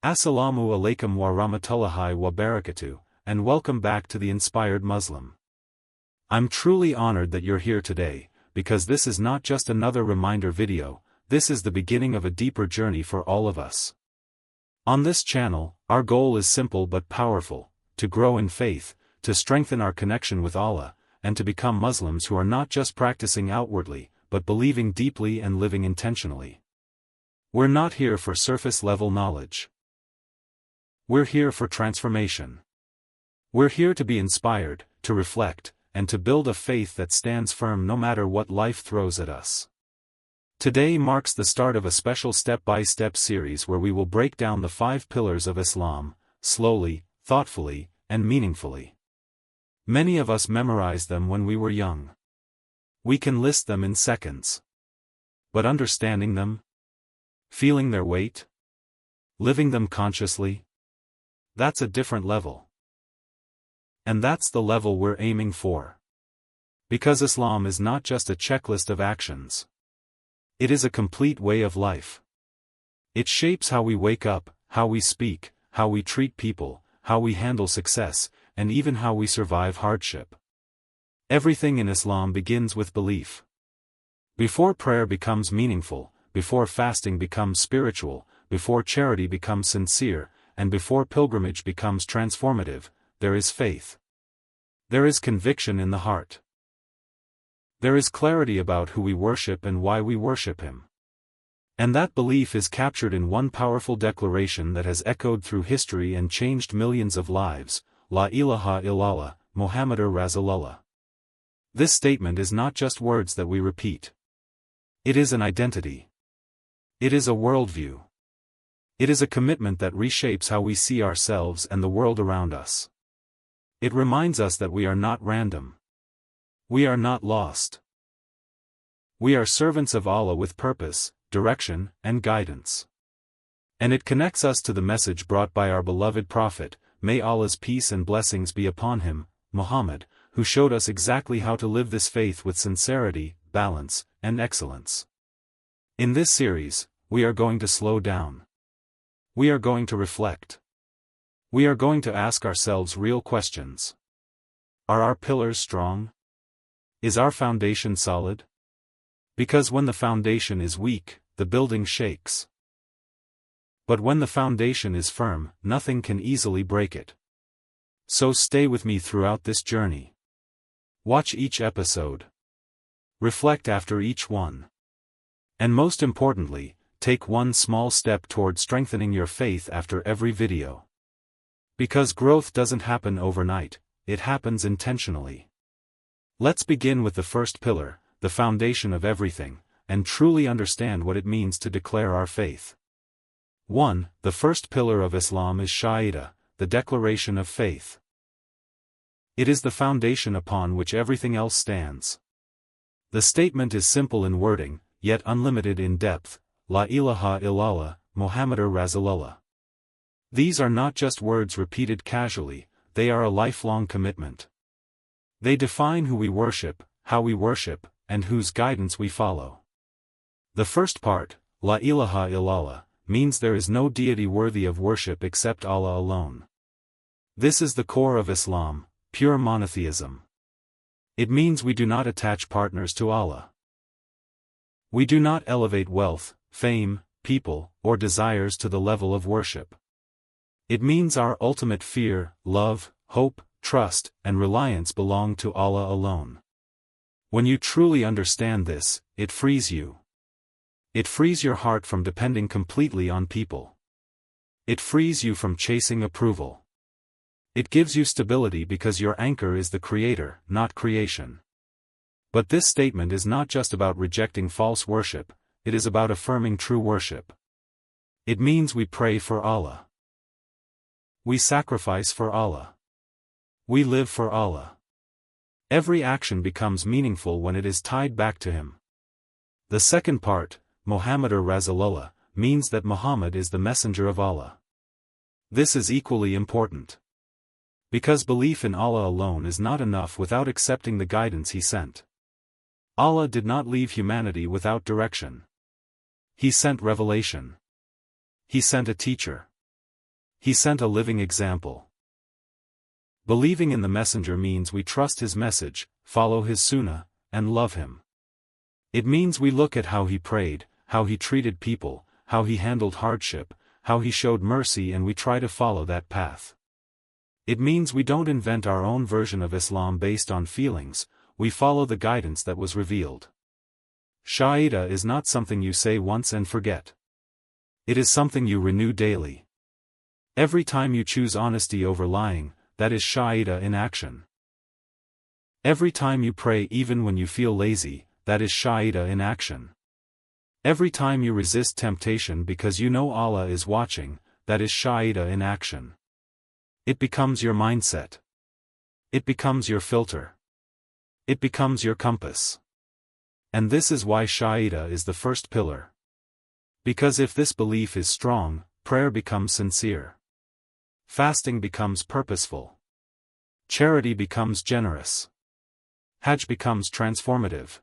Assalamu alaikum wa rahmatullahi wa barakatuh, and welcome back to the Inspired Muslim. I'm truly honored that you're here today, because this is not just another reminder video, this is the beginning of a deeper journey for all of us. On this channel, our goal is simple but powerful: to grow in faith, to strengthen our connection with Allah, and to become Muslims who are not just practicing outwardly, but believing deeply and living intentionally. We're not here for surface-level knowledge. We're here for transformation. We're here to be inspired, to reflect, and to build a faith that stands firm no matter what life throws at us. Today marks the start of a special step-by-step series where we will break down the 5 pillars of Islam, slowly, thoughtfully, and meaningfully. Many of us memorized them when we were young. We can list them in seconds. But understanding them, feeling their weight, living them consciously, that's a different level. And that's the level we're aiming for. Because Islam is not just a checklist of actions. It is a complete way of life. It shapes how we wake up, how we speak, how we treat people, how we handle success, and even how we survive hardship. Everything in Islam begins with belief. Before prayer becomes meaningful, before fasting becomes spiritual, before charity becomes sincere, and before pilgrimage becomes transformative, there is faith. There is conviction in the heart. There is clarity about who we worship and why we worship Him. And that belief is captured in one powerful declaration that has echoed through history and changed millions of lives: La ilaha illallah, Muhammadur Rasulullah. This statement is not just words that we repeat. It is an identity. It is a worldview. It is a commitment that reshapes how we see ourselves and the world around us. It reminds us that we are not random. We are not lost. We are servants of Allah with purpose, direction, and guidance. And it connects us to the message brought by our beloved Prophet, may Allah's peace and blessings be upon him, Muhammad, who showed us exactly how to live this faith with sincerity, balance, and excellence. In this series, we are going to slow down. We are going to reflect. We are going to ask ourselves real questions. Are our pillars strong? Is our foundation solid? Because when the foundation is weak, the building shakes. But when the foundation is firm, nothing can easily break it. So stay with me throughout this journey. Watch each episode. Reflect after each one. And most importantly, take one small step toward strengthening your faith after every video. Because growth doesn't happen overnight, it happens intentionally. Let's begin with the first pillar, the foundation of everything, and truly understand what it means to declare our faith. 1. The first pillar of Islam is Shahada, the declaration of faith. It is the foundation upon which everything else stands. The statement is simple in wording, yet unlimited in depth: La ilaha illallah, Muhammadur Rasulullah. These are not just words repeated casually, they are a lifelong commitment. They define who we worship, how we worship, and whose guidance we follow. The first part, La ilaha illallah, means there is no deity worthy of worship except Allah alone. This is the core of Islam, pure monotheism. It means we do not attach partners to Allah. We do not elevate wealth, fame, people, or desires to the level of worship. It means our ultimate fear, love, hope, trust, and reliance belong to Allah alone. When you truly understand this, it frees you. It frees your heart from depending completely on people. It frees you from chasing approval. It gives you stability because your anchor is the Creator, not creation. But this statement is not just about rejecting false worship, it is about affirming true worship. It means we pray for Allah. We sacrifice for Allah. We live for Allah. Every action becomes meaningful when it is tied back to Him. The second part, Muhammadur Rasulullah, means that Muhammad is the messenger of Allah. This is equally important. Because belief in Allah alone is not enough without accepting the guidance He sent. Allah did not leave humanity without direction. He sent revelation. He sent a teacher. He sent a living example. Believing in the messenger means we trust his message, follow his sunnah, and love him. It means we look at how he prayed, how he treated people, how he handled hardship, how he showed mercy, and we try to follow that path. It means we don't invent our own version of Islam based on feelings, we follow the guidance that was revealed. Shahada is not something you say once and forget. It is something you renew daily. Every time you choose honesty over lying, that is Shahada in action. Every time you pray even when you feel lazy, that is Shahada in action. Every time you resist temptation because you know Allah is watching, that is Shahada in action. It becomes your mindset. It becomes your filter. It becomes your compass. And this is why Shahada is the first pillar. Because if this belief is strong, prayer becomes sincere. Fasting becomes purposeful. Charity becomes generous. Hajj becomes transformative.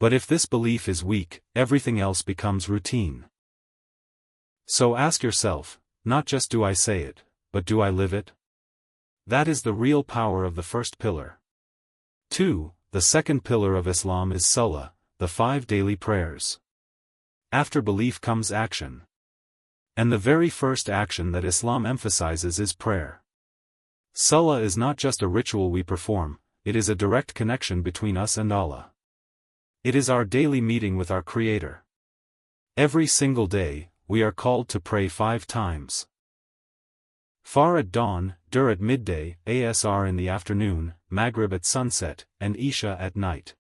But if this belief is weak, everything else becomes routine. So ask yourself, not just do I say it, but do I live it? That is the real power of the first pillar. 2. The second pillar of Islam is Salah, the 5 daily prayers. After belief comes action. And the very first action that Islam emphasizes is prayer. Salah is not just a ritual we perform, it is a direct connection between us and Allah. It is our daily meeting with our Creator. Every single day, we are called to pray 5 times. Far at dawn, Dur at midday, Asr in the afternoon, Maghrib at sunset, and Isha at night.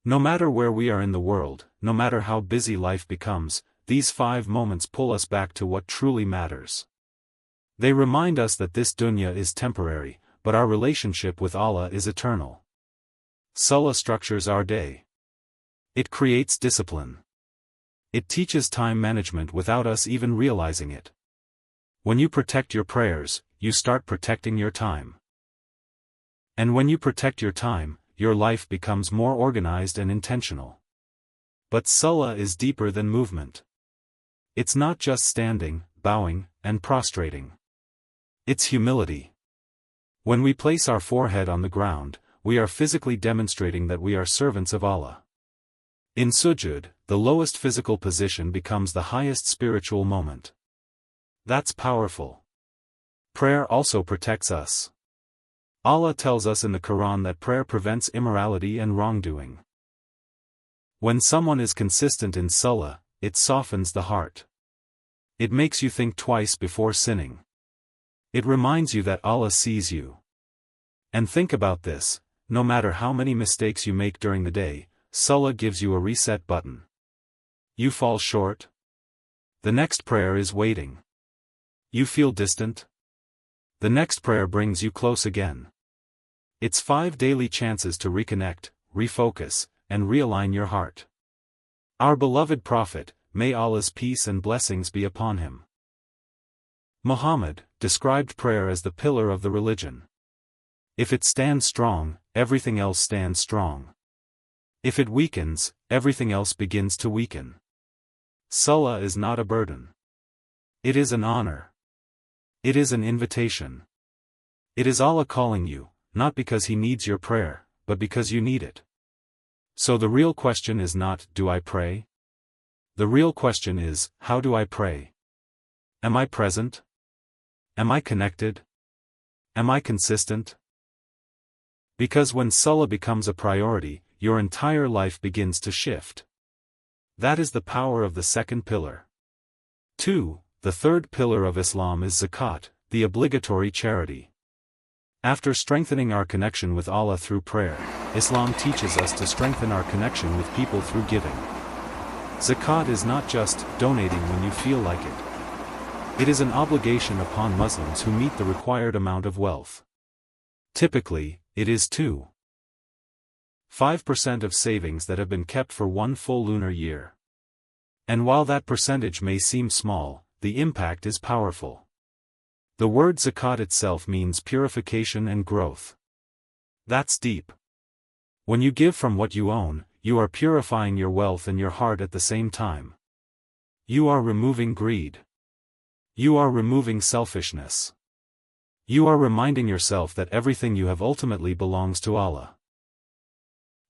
No matter where we are in the world, no matter how busy life becomes, these 5 moments pull us back to what truly matters. They remind us that this dunya is temporary, but our relationship with Allah is eternal. Salah structures our day. It creates discipline. It teaches time management without us even realizing it. When you protect your prayers, you start protecting your time. And when you protect your time, your life becomes more organized and intentional. But Salah is deeper than movement. It's not just standing, bowing, and prostrating. It's humility. When we place our forehead on the ground, we are physically demonstrating that we are servants of Allah. In sujud, the lowest physical position becomes the highest spiritual moment. That's powerful. Prayer also protects us. Allah tells us in the Quran that prayer prevents immorality and wrongdoing. When someone is consistent in Salah, it softens the heart. It makes you think twice before sinning. It reminds you that Allah sees you. And think about this, no matter how many mistakes you make during the day, Salah gives you a reset button. You fall short? The next prayer is waiting. You feel distant? The next prayer brings you close again. It's 5 daily chances to reconnect, refocus, and realign your heart. Our beloved Prophet, may Allah's peace and blessings be upon him, Muhammad, described prayer as the pillar of the religion. If it stands strong, everything else stands strong. If it weakens, everything else begins to weaken. Salah is not a burden. It is an honor. It is an invitation. It is Allah calling you, not because He needs your prayer, but because you need it. So the real question is not, do I pray? The real question is, how do I pray? Am I present? Am I connected? Am I consistent? Because when Salah becomes a priority, your entire life begins to shift. That is the power of the second pillar. 2. The third pillar of Islam is Zakat, the obligatory charity. After strengthening our connection with Allah through prayer, Islam teaches us to strengthen our connection with people through giving. Zakat is not just donating when you feel like it. It is an obligation upon Muslims who meet the required amount of wealth. Typically, it is 2.5% of savings that have been kept for one full lunar year. And while that percentage may seem small, the impact is powerful. The word zakat itself means purification and growth. That's deep. When you give from what you own, you are purifying your wealth and your heart at the same time. You are removing greed. You are removing selfishness. You are reminding yourself that everything you have ultimately belongs to Allah.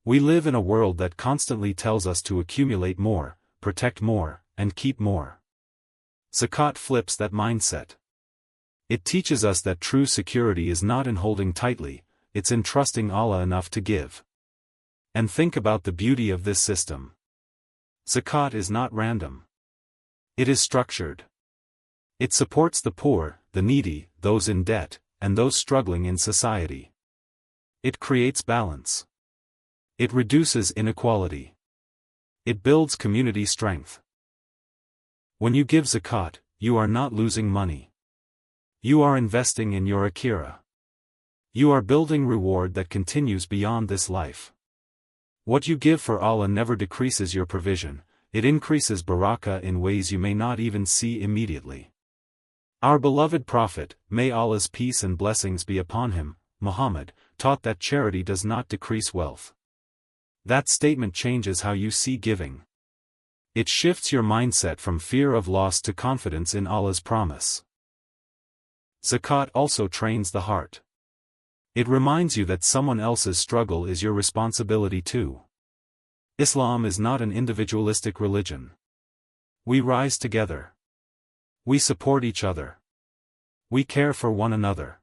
We live in a world that constantly tells us to accumulate more, protect more, and keep more. Zakat flips that mindset. It teaches us that true security is not in holding tightly, it's in trusting Allah enough to give. And think about the beauty of this system. Zakat is not random. It is structured. It supports the poor, the needy, those in debt, and those struggling in society. It creates balance. It reduces inequality. It builds community strength. When you give zakat, you are not losing money. You are investing in your akhirah. You are building reward that continues beyond this life. What you give for Allah never decreases your provision, it increases barakah in ways you may not even see immediately. Our beloved Prophet, may Allah's peace and blessings be upon him, Muhammad, taught that charity does not decrease wealth. That statement changes how you see giving. It shifts your mindset from fear of loss to confidence in Allah's promise. Zakat also trains the heart. It reminds you that someone else's struggle is your responsibility too. Islam is not an individualistic religion. We rise together. We support each other. We care for one another.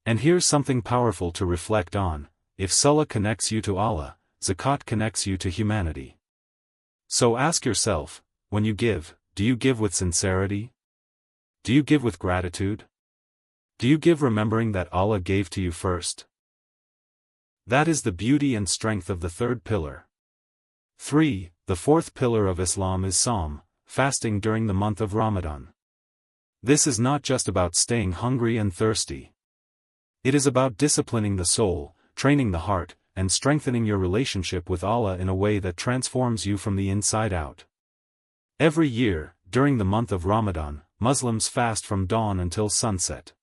And here's something powerful to reflect on: if Salah connects you to Allah, Zakat connects you to humanity. So ask yourself, when you give, do you give with sincerity? Do you give with gratitude? Do you give remembering that Allah gave to you first? That is the beauty and strength of the third pillar. 3. The fourth pillar of Islam is Sawm, fasting during the month of Ramadan. This is not just about staying hungry and thirsty. It is about disciplining the soul, training the heart, and strengthening your relationship with Allah in a way that transforms you from the inside out. Every year, during the month of Ramadan, Muslims fast from dawn until sunset.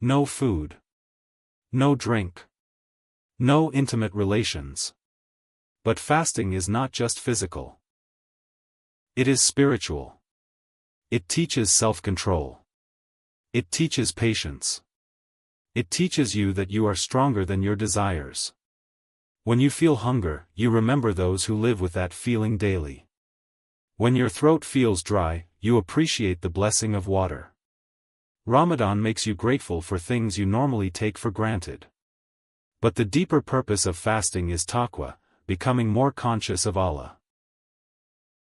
No food. No drink. No intimate relations. But fasting is not just physical. It is spiritual. It teaches self-control. It teaches patience. It teaches you that you are stronger than your desires. When you feel hunger, you remember those who live with that feeling daily. When your throat feels dry, you appreciate the blessing of water. Ramadan makes you grateful for things you normally take for granted. But the deeper purpose of fasting is taqwa, becoming more conscious of Allah.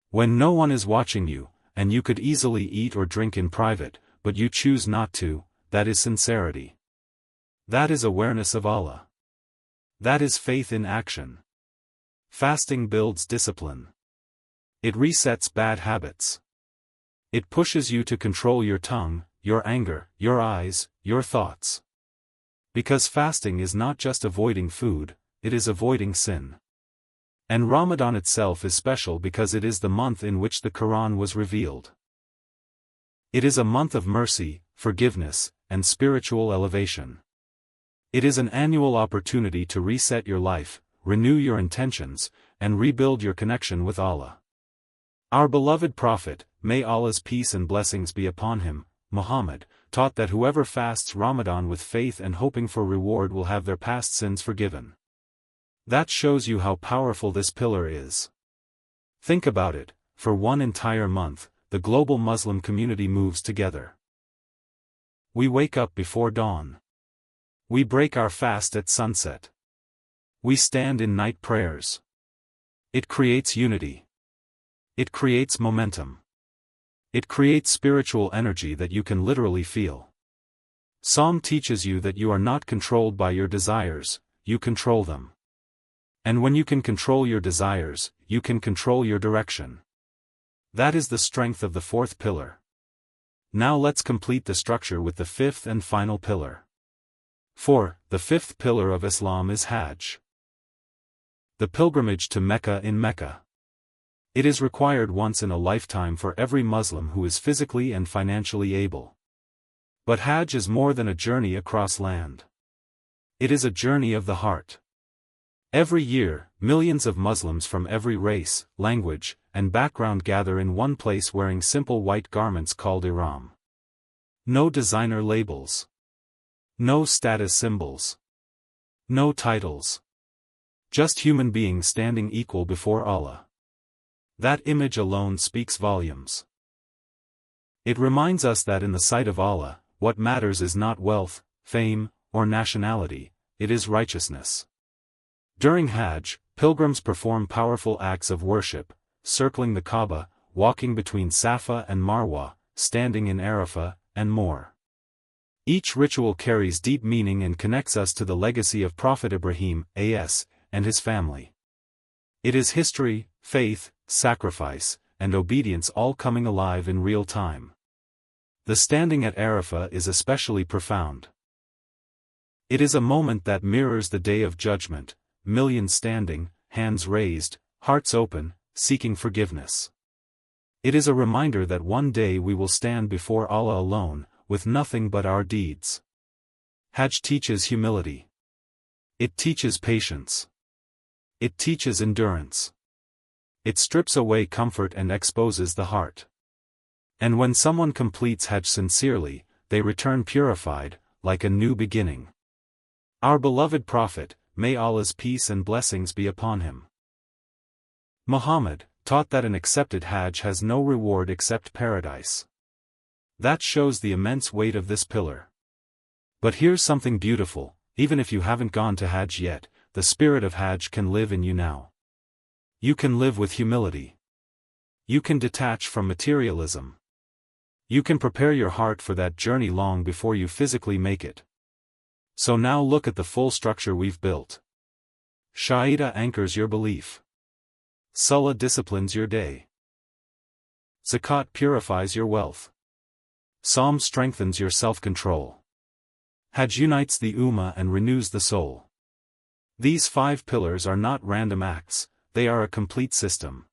When no one is watching you, and you could easily eat or drink in private, but you choose not to, that is sincerity. That is awareness of Allah. That is faith in action. Fasting builds discipline. It resets bad habits. It pushes you to control your tongue, your anger, your eyes, your thoughts. Because fasting is not just avoiding food, it is avoiding sin. And Ramadan itself is special because it is the month in which the Quran was revealed. It is a month of mercy, forgiveness, and spiritual elevation. It is an annual opportunity to reset your life, renew your intentions, and rebuild your connection with Allah. Our beloved Prophet, may Allah's peace and blessings be upon him, Muhammad, taught that whoever fasts Ramadan with faith and hoping for reward will have their past sins forgiven. That shows you how powerful this pillar is. Think about it, for one entire month, the global Muslim community moves together. We wake up before dawn. We break our fast at sunset. We stand in night prayers. It creates unity. It creates momentum. It creates spiritual energy that you can literally feel. Psalm teaches you that you are not controlled by your desires, you control them. And when you can control your desires, you can control your direction. That is the strength of the fourth pillar. Now let's complete the structure with the fifth and final pillar. 4. The fifth pillar of Islam is Hajj. The pilgrimage to Mecca in Mecca. It is required once in a lifetime for every Muslim who is physically and financially able. But Hajj is more than a journey across land. It is a journey of the heart. Every year, millions of Muslims from every race, language, and background gather in one place wearing simple white garments called ihram. No designer labels. No status symbols. No titles. Just human beings standing equal before Allah. That image alone speaks volumes. It reminds us that in the sight of Allah, what matters is not wealth, fame, or nationality, it is righteousness. During Hajj, pilgrims perform powerful acts of worship, circling the Kaaba, walking between Safa and Marwa, standing in Arafah, and more. Each ritual carries deep meaning and connects us to the legacy of Prophet Ibrahim, a.s., and his family. It is history, faith, sacrifice, and obedience all coming alive in real time. The standing at Arafah is especially profound. It is a moment that mirrors the day of judgment, millions standing, hands raised, hearts open, seeking forgiveness. It is a reminder that one day we will stand before Allah alone, with nothing but our deeds. Hajj teaches humility. It teaches patience. It teaches endurance. It strips away comfort and exposes the heart. And when someone completes Hajj sincerely, they return purified, like a new beginning. Our beloved Prophet, may Allah's peace and blessings be upon him, Muhammad, taught that an accepted Hajj has no reward except paradise. That shows the immense weight of this pillar. But here's something beautiful: even if you haven't gone to Hajj yet, the spirit of Hajj can live in you now. You can live with humility. You can detach from materialism. You can prepare your heart for that journey long before you physically make it. So now look at the full structure we've built. Shahada anchors your belief. Salah disciplines your day. Zakat purifies your wealth. Sawm strengthens your self-control. Hajj unites the Ummah and renews the soul. These 5 pillars are not random acts, they are a complete system.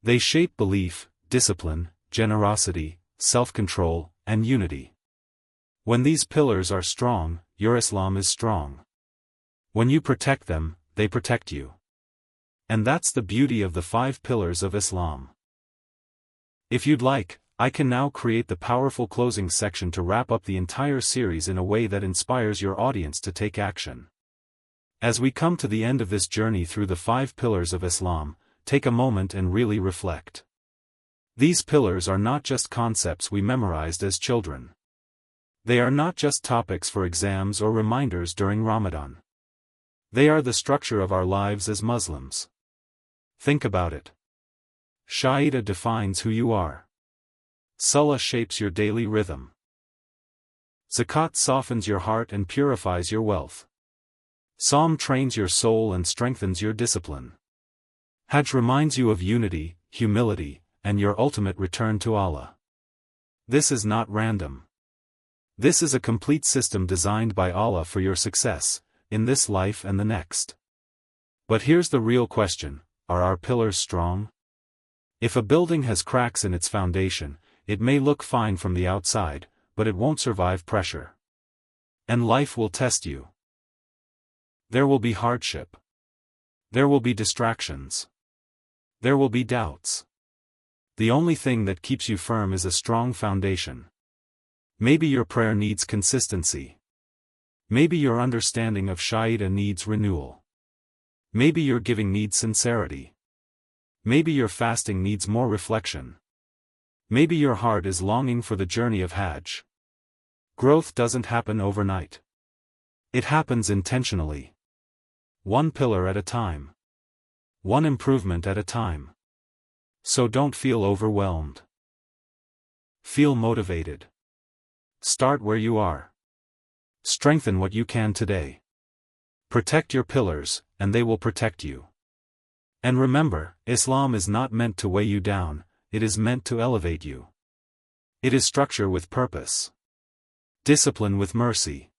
They shape belief, discipline, generosity, self-control, and unity. When these pillars are strong, your Islam is strong. When you protect them, they protect you. And that's the beauty of the 5 pillars of Islam. If you'd like, I can now create the powerful closing section to wrap up the entire series in a way that inspires your audience to take action. As we come to the end of this journey through the 5 pillars of Islam, take a moment and really reflect. These pillars are not just concepts we memorized as children. They are not just topics for exams or reminders during Ramadan. They are the structure of our lives as Muslims. Think about it. Shahada defines who you are. Salah shapes your daily rhythm. Zakat softens your heart and purifies your wealth. Sawm trains your soul and strengthens your discipline. Hajj reminds you of unity, humility, and your ultimate return to Allah. This is not random. This is a complete system designed by Allah for your success, in this life and the next. But here's the real question: are our pillars strong? If a building has cracks in its foundation, it may look fine from the outside, but it won't survive pressure. And life will test you. There will be hardship. There will be distractions. There will be doubts. The only thing that keeps you firm is a strong foundation. Maybe your prayer needs consistency. Maybe your understanding of Shahada needs renewal. Maybe your giving needs sincerity. Maybe your fasting needs more reflection. Maybe your heart is longing for the journey of Hajj. Growth doesn't happen overnight. It happens intentionally. One pillar at a time. One improvement at a time. So don't feel overwhelmed. Feel motivated. Start where you are. Strengthen what you can today. Protect your pillars, and they will protect you. And remember, Islam is not meant to weigh you down, it is meant to elevate you. It is structure with purpose. Discipline with mercy.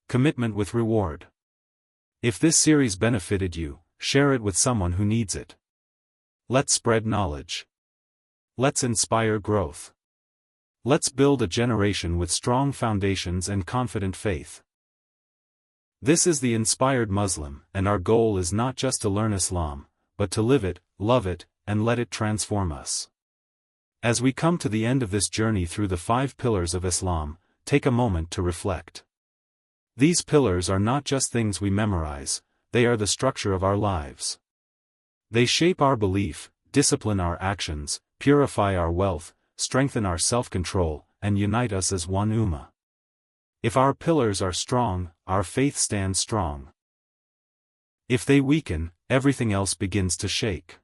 Commitment with reward. If this series benefited you, share it with someone who needs it. Let's spread knowledge. Let's inspire growth. Let's build a generation with strong foundations and confident faith. This is the Inspired Muslim, and our goal is not just to learn Islam, but to live it, love it, and let it transform us. As we come to the end of this journey through the 5 pillars of Islam, take a moment to reflect. These pillars are not just things we memorize, they are the structure of our lives. They shape our belief, discipline our actions, purify our wealth, strengthen our self-control, and unite us as one ummah. If our pillars are strong, our faith stands strong. If they weaken, everything else begins to shake.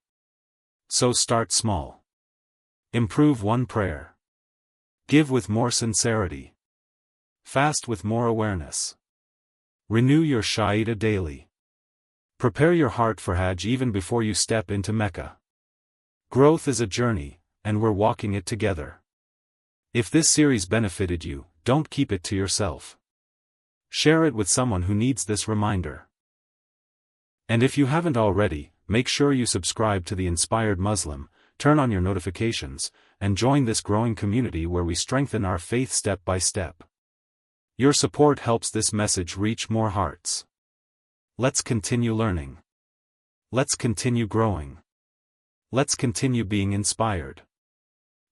So start small. Improve one prayer. Give with more sincerity. Fast with more awareness. Renew your Shahada daily. Prepare your heart for Hajj even before you step into Mecca. Growth is a journey, and we're walking it together. If this series benefited you, don't keep it to yourself. Share it with someone who needs this reminder. And if you haven't already, make sure you subscribe to The Inspired Muslim, turn on your notifications, and join this growing community where we strengthen our faith step by step. Your support helps this message reach more hearts. Let's continue learning. Let's continue growing. Let's continue being inspired.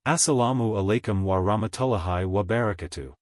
Assalamu alaikum wa rahmatullahi wa barakatuh.